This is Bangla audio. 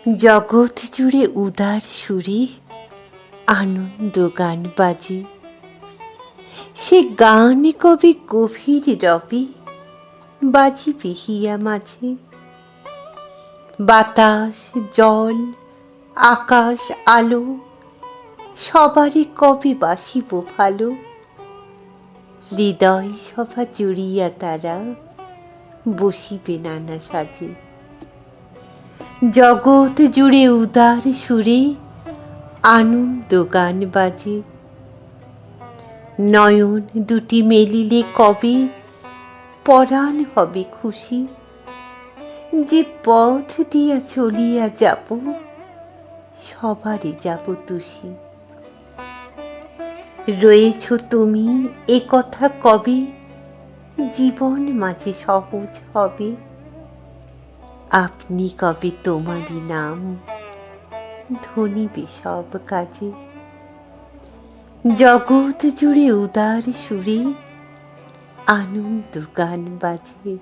জগৎ জুড়ে উদার সুরে আনন্দ গান বাজে, সে গান কবে গভীর রবে বাজিবে হিয়া মাঝে। বাতাস জল আকাশ আলো সবারই কবে বাসিব ভালো, হৃদয় সভা জুড়িয়া তারা বসিবে নানা সাজে। জগৎ জুড়ে উদার সুরে আনন্দ গান বাজে, নয়ন দুটি মেলিলে কবে পরাণ হবে খুশি। যে পথ দিয়া চলিয়া যাব সবারই যাব তুষি। রয়েছ তুমি এ কথা কবে জীবন মাঝে সহজ হবে। আপনি কবে তোমারই নাম ধনিবে সব কাজে। জগৎ জুড়ে উদার সুরে আনন্দ গান বাজে।